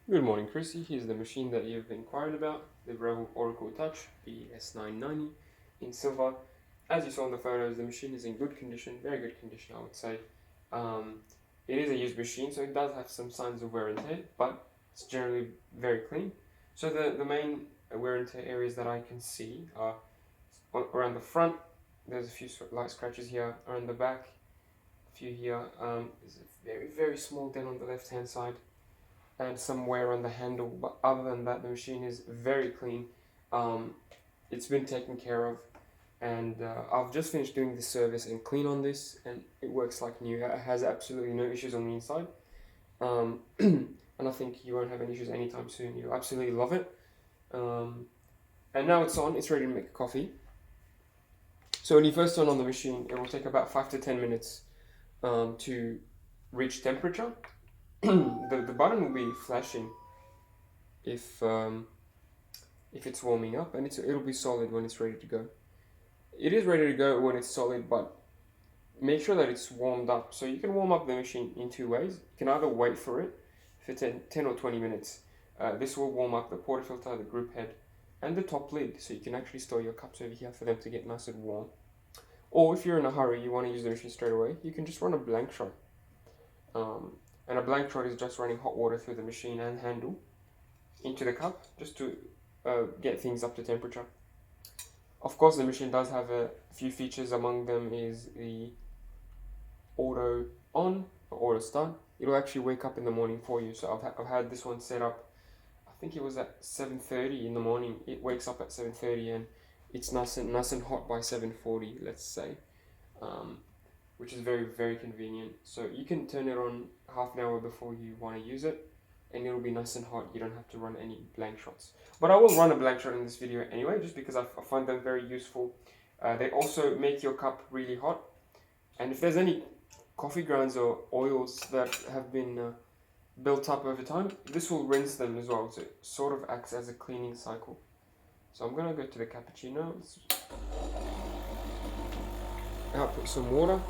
Good morning, Krissy. Here's the machine that you've inquired about, the Breville Oracle Touch BES990 in silver. As you saw in the photos, the machine is in good condition, very good condition, I would say. It is a used machine, so it does have some signs of wear and tear, but it's generally very clean. So the main wear and tear areas that I can see are around the front. There's a few light scratches here. Around the back, a few here. There's a very small dent on the left hand side and some wear on the handle, but other than that, the machine is very clean. It's been taken care of, and I've just finished doing the service and clean on this, and it works like new. It has absolutely no issues on the inside, and I think you won't have any issues anytime soon. You'll absolutely love it. And now it's on, it's ready to make coffee. So when you first turn on the machine, it will take about 5 to 10 minutes to reach temperature. The button will be flashing if it's warming up, and it'll be solid when it's ready to go. It is ready to go when it's solid, but make sure that it's warmed up. So you can warm up the machine in two ways. You can either wait for it for 10 or 20 minutes. This will warm up the portafilter, the group head, and the top lid, so you can actually store your cups over here for them to get nice and warm. Or if you're in a hurry, you want to use the machine straight away, you can just run a blank shot. And a blank shot is just running hot water through the machine and handle into the cup, just to get things up to temperature. Of course, the machine does have a few features. Among them is the auto on or auto start. It'll actually wake up in the morning for you. So I've had this one set up, I think it was at 7:30 in the morning. It wakes up at 7:30 and it's nice and hot by 7:40, let's say. Which is very convenient. So you can turn it on half an hour before you want to use it, and it'll be nice and hot. You don't have to run any blank shots. But I will run a blank shot in this video anyway, just because I find them very useful. They also make your cup really hot, and if there's any coffee grounds or oils that have been built up over time, this will rinse them as well. So it sort of acts as a cleaning cycle. So I'm gonna go to the cappuccino. I'll put some water.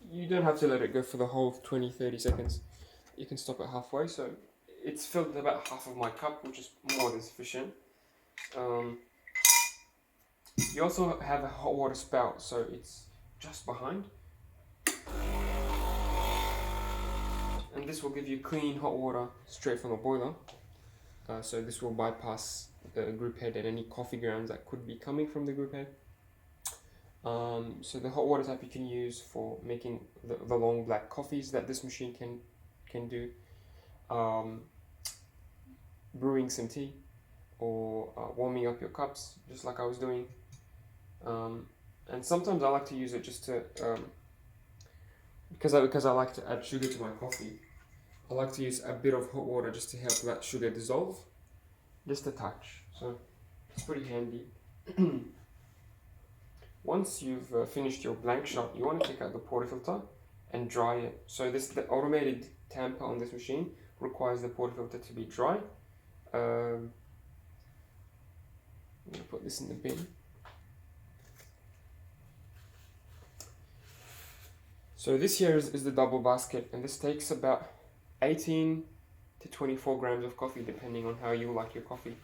You don't have to let it go for the whole 20-30 seconds. You can stop it halfway. So it's filled about half of my cup, which is more than sufficient. You also have a hot water spout, so it's just behind. And this will give you clean hot water straight from the boiler. So this will bypass the group head and any coffee grounds that could be coming from the group head. So the hot water type you can use for making the long black coffees that this machine can do, brewing some tea, or warming up your cups, just like I was doing. And sometimes I like to use it just to, because I like to add sugar to my coffee, I like to use a bit of hot water just to help that sugar dissolve, just a touch. So it's pretty handy. Once you've finished your blank shot, you want to take out the portafilter and dry it. So the automated tamper on this machine requires the portafilter to be dry. I'm going to put this in the bin. So this here is the double basket, and this takes about 18 to 24 grams of coffee, depending on how you like your coffee.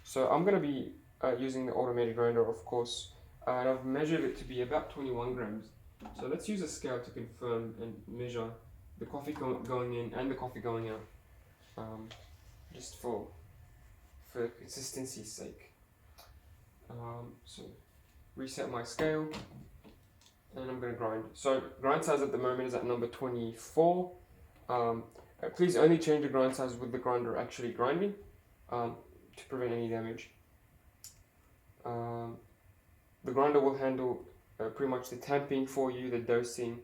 So I'm going to be using the automated grinder, of course. And I've measured it to be about 21 grams. So let's use a scale to confirm and measure the coffee going in and the coffee going out, just for consistency's sake. So reset my scale, and I'm going to grind. So grind size at the moment is at number 24. Please only change the grind size with the grinder actually grinding, to prevent any damage. The grinder will handle pretty much the tamping for you, the dosing,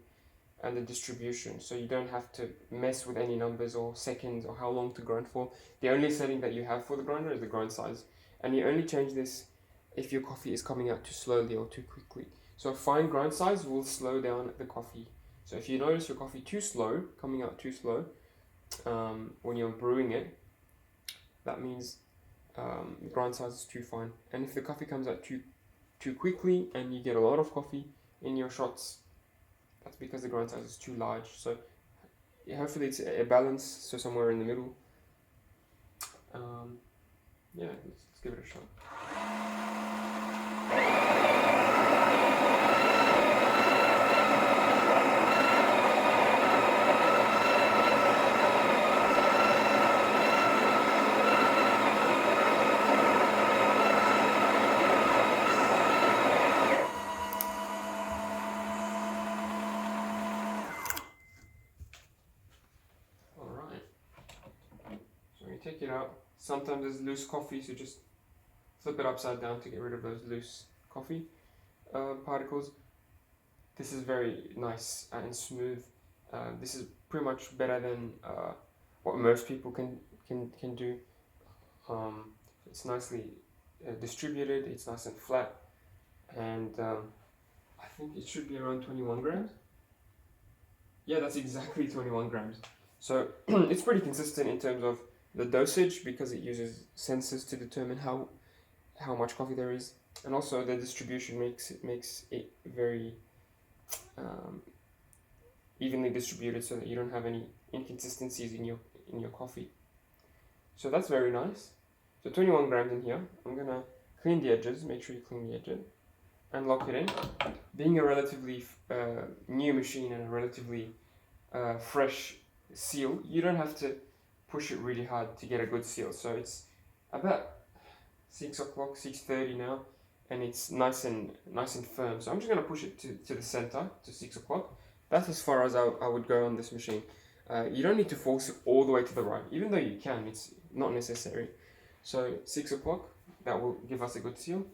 and the distribution. So you don't have to mess with any numbers or seconds or how long to grind for. The only setting that you have for the grinder is the grind size. And you only change this if your coffee is coming out too slowly or too quickly. So fine grind size will slow down the coffee. So if you notice your coffee too slow, coming out too slow, when you're brewing it, that means the grind size is too fine. And if the coffee comes out too quickly and you get a lot of coffee in your shots, that's because the grind size is too large. So hopefully it's a balance, so somewhere in the middle. Yeah, let's give it a shot. Take it out. Sometimes there's loose coffee, so just flip it upside down to get rid of those loose coffee particles. This is very nice and smooth. This is pretty much better than what most people can do. It's nicely distributed. It's nice and flat, and I think it should be around 21 grams. Yeah, that's exactly 21 grams. So it's pretty consistent in terms of the dosage, because it uses sensors to determine how much coffee there is, and also the distribution makes it very evenly distributed, so that you don't have any inconsistencies in your coffee. So that's very nice. So 21 grams in here. I'm gonna clean the edges. Make sure you clean the edges and lock it in. Being a relatively new machine and a relatively fresh seal, you don't have to push it really hard to get a good seal. So it's about 6 o'clock, 6:30 now, and it's nice and firm. So I'm just gonna push it to the center, to 6 o'clock. That's as far as I would go on this machine. You don't need to force it all the way to the right, even though you can. It's not necessary. So 6 o'clock, that will give us a good seal.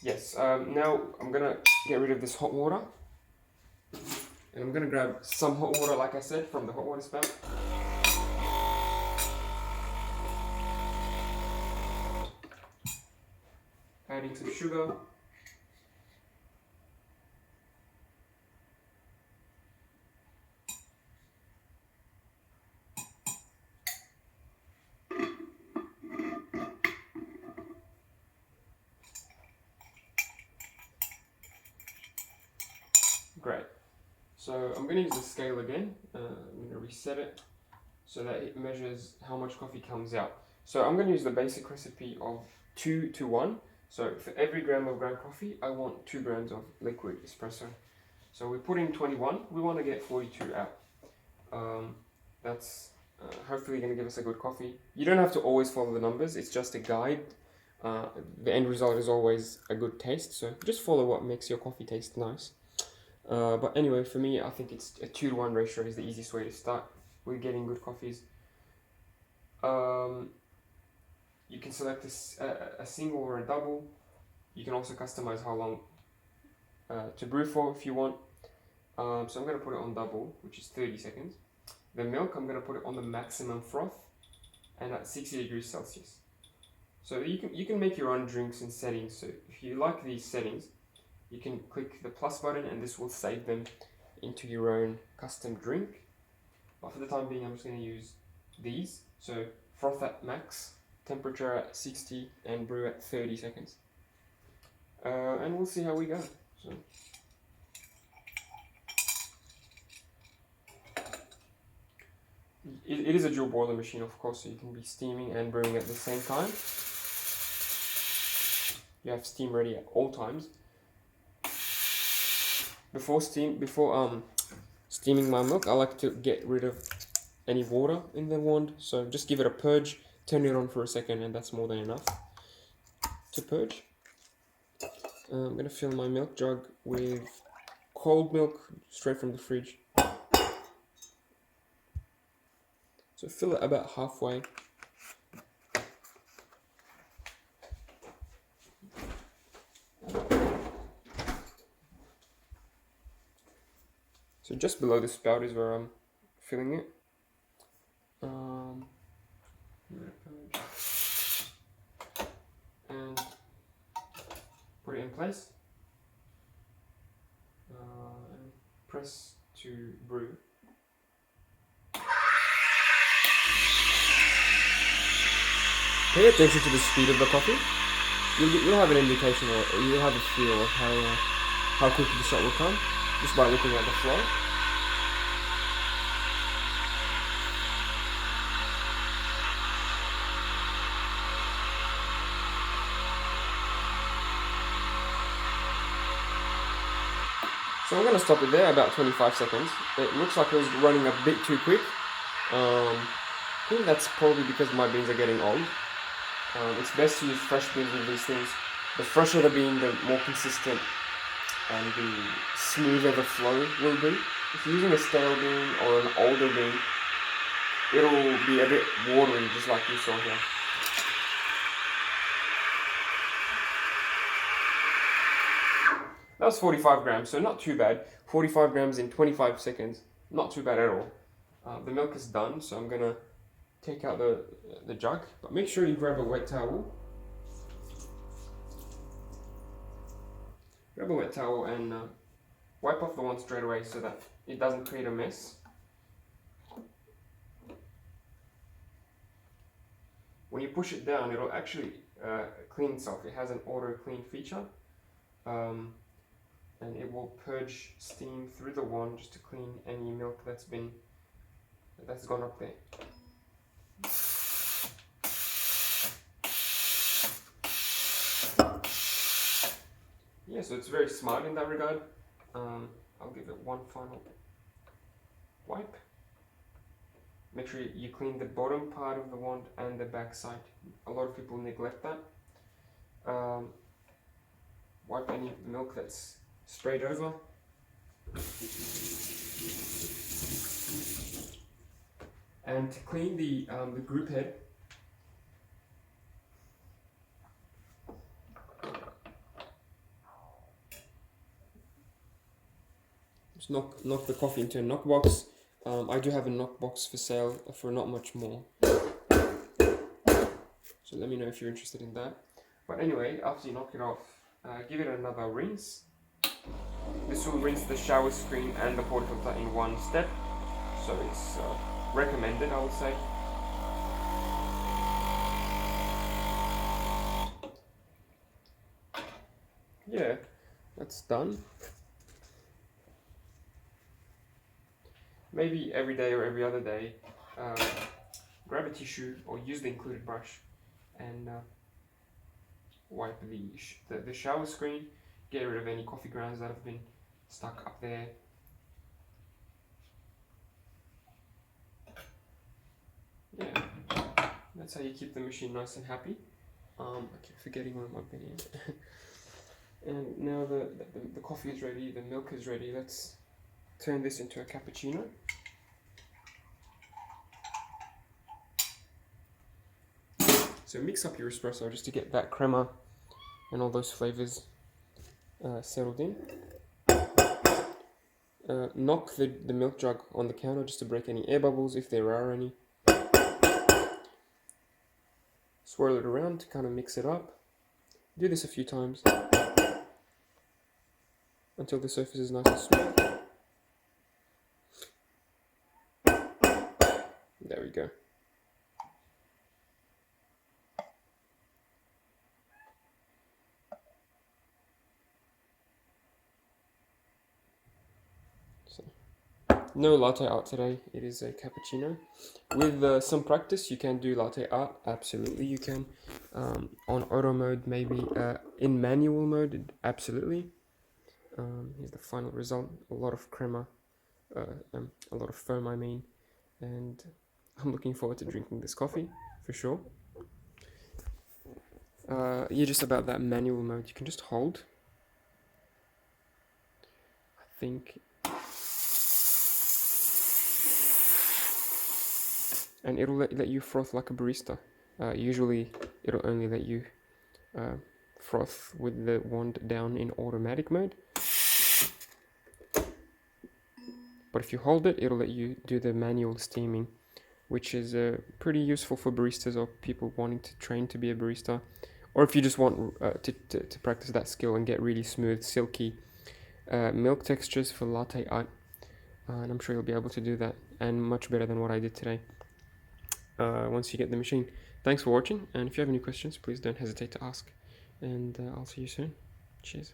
Yes. Now I'm gonna get rid of this hot water. And I'm going to grab some hot water, like I said, from the hot water spout. Adding some sugar. Great. So I'm going to use the scale again. I'm going to reset it so that it measures how much coffee comes out. So I'm going to use the basic recipe of 2 to 1. So for every gram of ground coffee, I want 2 grams of liquid espresso. So we put in 21. We want to get 42 out. That's hopefully going to give us a good coffee. You don't have to always follow the numbers. It's just a guide. The end result is always a good taste. So just follow what makes your coffee taste nice. But anyway, for me, I think it's a 2 to 1 ratio is the easiest way to start with getting good coffees. You can select a single or a double. You can also customize how long to brew for if you want. So I'm going to put it on double, which is 30 seconds. The milk, I'm going to put it on the maximum froth and at 60 degrees Celsius. So you can make your own drinks and settings. So if you like these settings, you can click the plus button and this will save them into your own custom drink. But for the time being, I'm just going to use these. So froth at max, temperature at 60, and brew at 30 seconds. And we'll see how we go. So it is a dual boiler machine, of course, so you can be steaming and brewing at the same time. You have steam ready at all times. Before steaming my milk, I like to get rid of any water in the wand. So just give it a purge, turn it on for a second, and that's more than enough to purge. I'm going to fill my milk jug with cold milk straight from the fridge. So fill it about halfway. So just below the spout is where I'm filling it. And put it in place. And press to brew. Pay attention to the speed of the coffee. You'll have an indication, or you'll have a feel of how quickly the shot will come just by looking at the flow. So I'm going to stop it there, about 25 seconds. It looks like it was running a bit too quick. I think that's probably because my beans are getting old. It's best to use fresh beans with these things. The fresher the bean, the more consistent and the smoother the flow will be. If you're using a stale bean or an older bean, it'll be a bit watery, just like you saw here. That was 45 grams, so not too bad. 45 grams in 25 seconds, not too bad at all. The milk is done, so I'm gonna take out the jug, but make sure you grab a wet towel. Grab a wet towel and wipe off the wand straight away so that it doesn't create a mess. When you push it down, it'll actually clean itself. It has an auto clean feature. And it will purge steam through the wand just to clean any milk that's gone up there. Yeah, so it's very smart in that regard. I'll give it one final wipe. Make sure you clean the bottom part of the wand and the back side. A lot of people neglect that. Wipe any of the milk that's sprayed over. And to clean the group head, just knock the coffee into a knock box. I do have a knock box for sale for not much more. So let me know if you're interested in that. But anyway, after you knock it off, give it another rinse. This will rinse the shower screen and the portafilter in one step, so it's recommended, I would say. Yeah, that's done. Maybe every day or every other day, grab a tissue or use the included brush and wipe the shower screen. Get rid of any coffee grounds that have been stuck up there. Yeah, that's how you keep the machine nice and happy. I keep forgetting where my pen is. And now the coffee is ready, the milk is ready. Let's turn this into a cappuccino. So mix up your espresso just to get that crema and all those flavors settled in. Knock the milk jug on the counter just to break any air bubbles if there are any. Swirl it around to kind of mix it up. Do this a few times until the surface is nice and smooth. There we go. No latte art today, it is a cappuccino. With some practice you can do latte art, absolutely you can. On auto mode maybe, in manual mode, absolutely. Here's the final result, a lot of crema, a lot of foam I mean, and I'm looking forward to drinking this coffee, for sure. Yeah, just about that manual mode, you can just hold. I think... and it'll let you froth like a barista. Usually it'll only let you froth with the wand down in automatic mode. But if you hold it, it'll let you do the manual steaming, which is pretty useful for baristas or people wanting to train to be a barista. Or if you just want to practice that skill and get really smooth, silky milk textures for latte art. And I'm sure you'll be able to do that, and much better than what I did today. once you get the machine. Thanks for watching, and if you have any questions, please don't hesitate to ask, and I'll see you soon. Cheers.